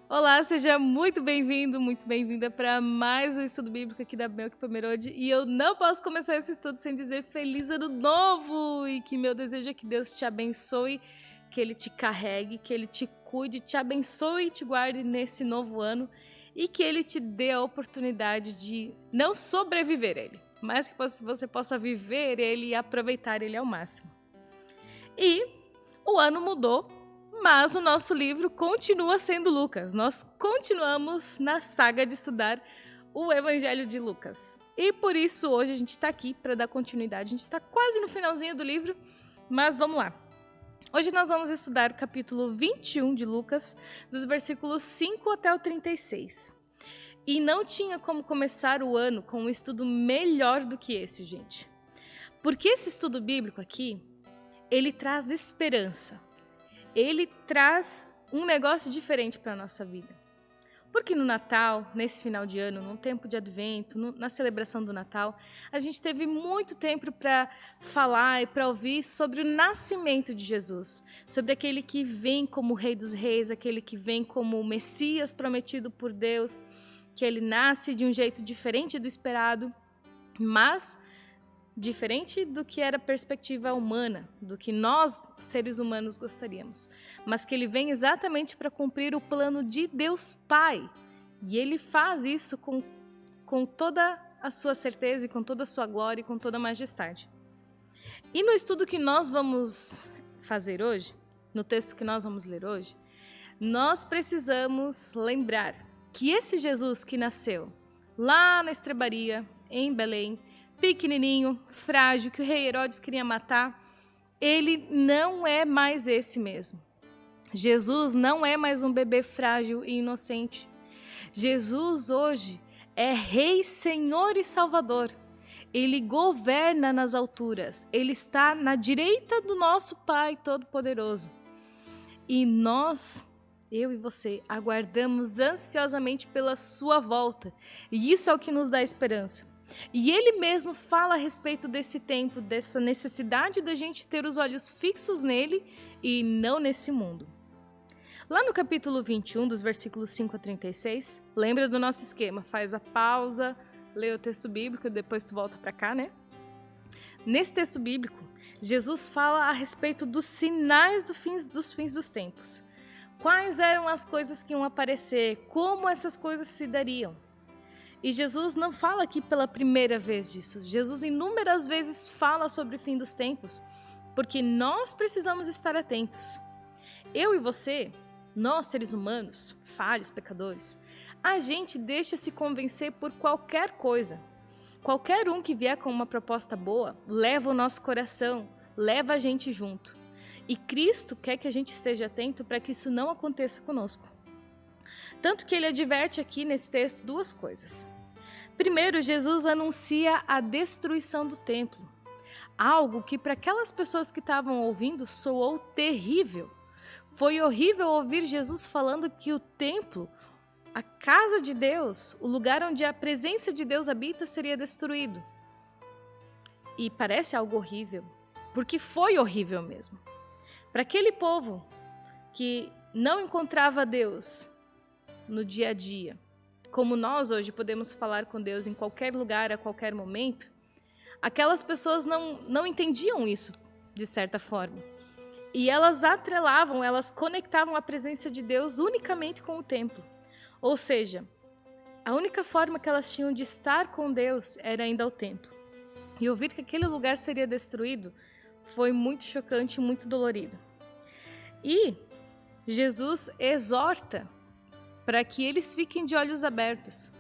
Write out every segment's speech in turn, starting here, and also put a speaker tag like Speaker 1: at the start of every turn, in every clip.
Speaker 1: Olá, seja muito bem-vindo, muito bem-vinda para mais um estudo bíblico aqui da Melk Pomerode. E eu não posso começar esse estudo sem dizer feliz ano novo! E que meu desejo é que Deus te abençoe, que Ele te carregue, que Ele te cuide, te abençoe e te guarde nesse novo ano. E que Ele te dê a oportunidade de não sobreviver Ele, mas que você possa viver Ele e aproveitar Ele ao máximo. E o ano mudou, mas o nosso livro continua sendo Lucas. Nós continuamos na saga de estudar o Evangelho de Lucas. E por isso hoje a gente está aqui para dar continuidade. A gente está quase no finalzinho do livro, mas vamos lá. Hoje nós vamos estudar o capítulo 21 de Lucas, dos versículos 5 até o 36. E não tinha como começar o ano com um estudo melhor do que esse, gente. Porque esse estudo bíblico aqui, ele traz esperança. Ele traz um negócio diferente para a nossa vida. Porque no Natal, nesse final de ano, no tempo de Advento, na celebração do Natal, a gente teve muito tempo para falar e para ouvir sobre o nascimento de Jesus, sobre aquele que vem como Rei dos Reis, aquele que vem como o Messias prometido por Deus, que ele nasce de um jeito diferente do esperado, mas diferente do que era a perspectiva humana, do que nós, seres humanos, gostaríamos. Mas que ele vem exatamente para cumprir o plano de Deus Pai. E ele faz isso com toda a sua certeza e com toda a sua glória e com toda a majestade. E no estudo que nós vamos fazer hoje, no texto que nós vamos ler hoje, nós precisamos lembrar que esse Jesus que nasceu lá na estrebaria, em Belém, pequenininho, frágil, que o rei Herodes queria matar, ele não é mais esse mesmo. Jesus não é mais um bebê frágil e inocente. Jesus hoje é Rei, Senhor e Salvador. Ele governa nas alturas. Ele está na direita do nosso Pai Todo-Poderoso. E nós, eu e você, aguardamos ansiosamente pela sua volta. E isso é o que nos dá esperança. E ele mesmo fala a respeito desse tempo, dessa necessidade da gente ter os olhos fixos nele e não nesse mundo. Lá no capítulo 21, dos versículos 5 a 36, lembra do nosso esquema? Faz a pausa, lê o texto bíblico e depois tu volta para cá, né? Nesse texto bíblico, Jesus fala a respeito dos sinais dos fins dos tempos. Quais eram as coisas que iam aparecer, como essas coisas se dariam. E Jesus não fala aqui pela primeira vez disso. Jesus inúmeras vezes fala sobre o fim dos tempos, porque nós precisamos estar atentos. Eu e você, nós seres humanos, falhos, pecadores, a gente deixa se convencer por qualquer coisa. Qualquer um que vier com uma proposta boa, leva o nosso coração, leva a gente junto. E Cristo quer que a gente esteja atento para que isso não aconteça conosco. Tanto que ele adverte aqui nesse texto duas coisas. Primeiro, Jesus anuncia a destruição do templo. Algo que para aquelas pessoas que estavam ouvindo soou terrível. Foi horrível ouvir Jesus falando que o templo, a casa de Deus, o lugar onde a presença de Deus habita, seria destruído. E parece algo horrível, porque foi horrível mesmo. Para aquele povo que não encontrava Deus no dia a dia, como nós hoje podemos falar com Deus em qualquer lugar, a qualquer momento, aquelas pessoas não entendiam isso de certa forma. E elas atrelavam, elas conectavam a presença de Deus unicamente com o templo. Ou seja, a única forma que elas tinham de estar com Deus era indo ao templo. E ouvir que aquele lugar seria destruído foi muito chocante e muito dolorido. E Jesus exorta para que eles fiquem de olhos abertos,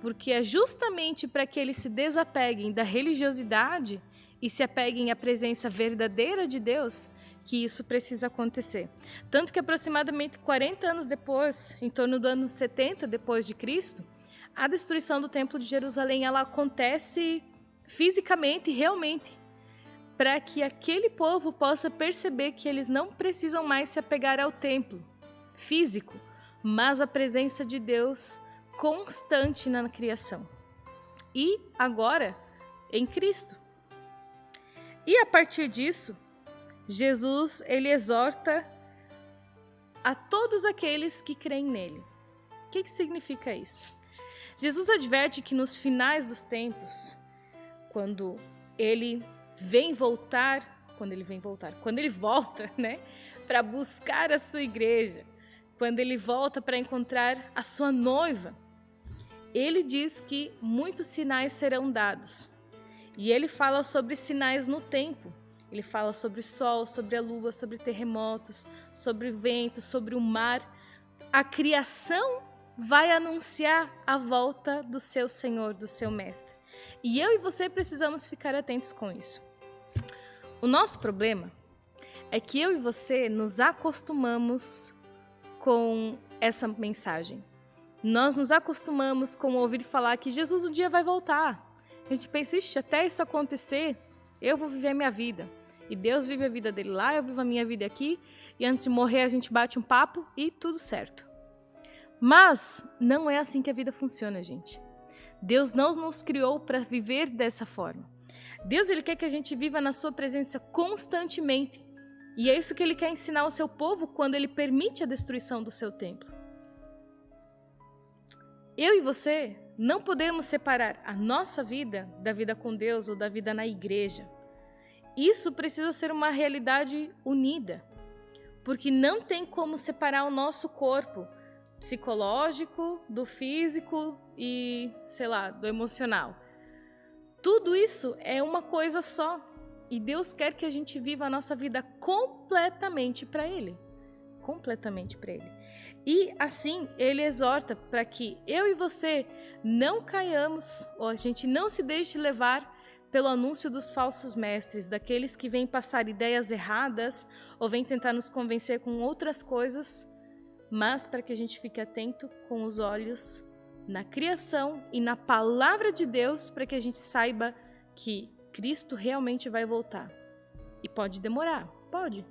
Speaker 1: porque é justamente para que eles se desapeguem da religiosidade e se apeguem à presença verdadeira de Deus que isso precisa acontecer. Tanto que aproximadamente 40 anos depois, em torno do ano 70 depois de Cristo, a destruição do Templo de Jerusalém ela acontece fisicamente, realmente, para que aquele povo possa perceber que eles não precisam mais se apegar ao templo físico, mas a presença de Deus constante na criação. E agora, em Cristo. E a partir disso, Jesus ele exorta a todos aqueles que creem nele. O que significa isso? Jesus adverte que nos finais dos tempos, quando ele volta, né, para buscar a sua igreja, quando ele volta para encontrar a sua noiva, ele diz que muitos sinais serão dados. E ele fala sobre sinais no tempo. Ele fala sobre o sol, sobre a lua, sobre terremotos, sobre o vento, sobre o mar. A criação vai anunciar a volta do seu Senhor, do seu Mestre. E eu e você precisamos ficar atentos com isso. O nosso problema é que eu e você nos acostumamos com essa mensagem. Nós nos acostumamos com ouvir falar que Jesus um dia vai voltar. A gente pensa, até isso acontecer, eu vou viver a minha vida. E Deus vive a vida dele lá, eu vivo a minha vida aqui. E antes de morrer a gente bate um papo e tudo certo. Mas não é assim que a vida funciona, gente. Deus não nos criou para viver dessa forma. Deus ele quer que a gente viva na sua presença constantemente. E é isso que ele quer ensinar ao seu povo quando ele permite a destruição do seu templo. Eu e você não podemos separar a nossa vida da vida com Deus ou da vida na igreja. Isso precisa ser uma realidade unida, porque não tem como separar o nosso corpo psicológico do físico e, do emocional. Tudo isso é uma coisa só. E Deus quer que a gente viva a nossa vida completamente para Ele. Completamente para Ele. E assim, Ele exorta para que eu e você não caiamos, ou a gente não se deixe levar pelo anúncio dos falsos mestres, daqueles que vêm passar ideias erradas ou vêm tentar nos convencer com outras coisas, mas para que a gente fique atento com os olhos na criação e na palavra de Deus, para que a gente saiba que Cristo realmente vai voltar. E pode demorar, pode.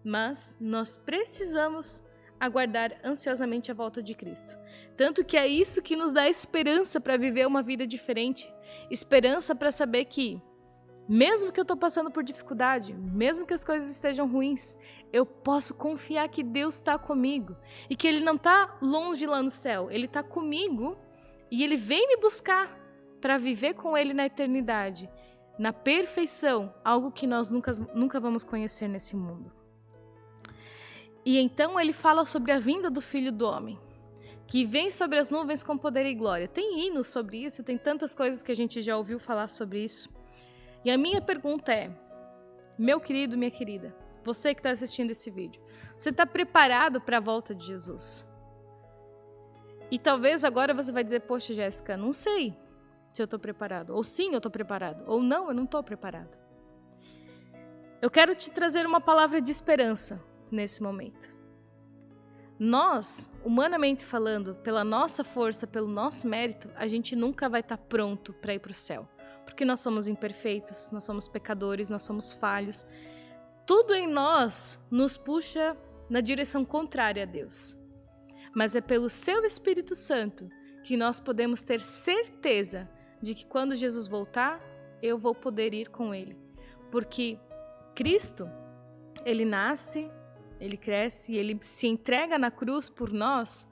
Speaker 1: Mas nós precisamos aguardar ansiosamente a volta de Cristo. Tanto que é isso que nos dá esperança para viver uma vida diferente. Esperança para saber que, mesmo que eu estou passando por dificuldade, mesmo que as coisas estejam ruins, eu posso confiar que Deus está comigo. E que Ele não está longe lá no céu, Ele está comigo e Ele vem me buscar para viver com Ele na eternidade. Na perfeição, algo que nós nunca vamos conhecer nesse mundo. E então ele fala sobre a vinda do Filho do Homem, que vem sobre as nuvens com poder e glória. Tem hinos sobre isso, tem tantas coisas que a gente já ouviu falar sobre isso. E a minha pergunta é, meu querido, minha querida, você que está assistindo esse vídeo, você está preparado para a volta de Jesus? E talvez agora você vai dizer, poxa, Jéssica, não sei se eu estou preparado. Ou sim, eu estou preparado. Ou não, eu não estou preparado. Eu quero te trazer uma palavra de esperança nesse momento. Nós, humanamente falando, pela nossa força, pelo nosso mérito, a gente nunca vai estar pronto para ir para o céu. Porque nós somos imperfeitos, nós somos pecadores, nós somos falhos. Tudo em nós nos puxa na direção contrária a Deus. Mas é pelo seu Espírito Santo que nós podemos ter certeza de que quando Jesus voltar, eu vou poder ir com Ele. Porque Cristo, Ele nasce, Ele cresce e Ele se entrega na cruz por nós,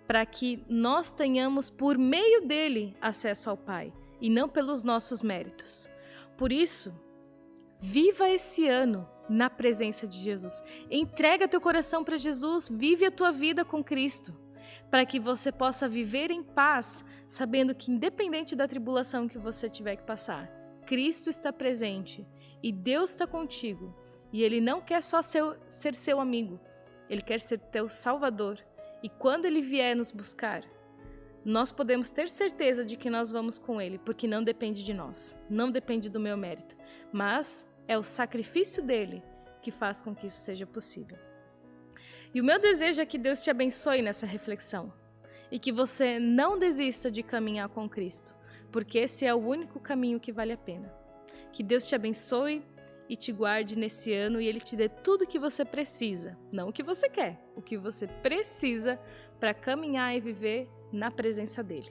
Speaker 1: para que nós tenhamos por meio dEle acesso ao Pai, e não pelos nossos méritos. Por isso, viva esse ano na presença de Jesus. Entrega teu coração para Jesus, vive a tua vida com Cristo, para que você possa viver em paz, sabendo que independente da tribulação que você tiver que passar, Cristo está presente e Deus está contigo. E Ele não quer só ser seu amigo, Ele quer ser teu Salvador. E quando Ele vier nos buscar, nós podemos ter certeza de que nós vamos com Ele, porque não depende de nós, não depende do meu mérito, mas é o sacrifício dEle que faz com que isso seja possível. E o meu desejo é que Deus te abençoe nessa reflexão e que você não desista de caminhar com Cristo, porque esse é o único caminho que vale a pena. Que Deus te abençoe e te guarde nesse ano e Ele te dê tudo o que você precisa, não o que você quer, o que você precisa para caminhar e viver na presença dEle.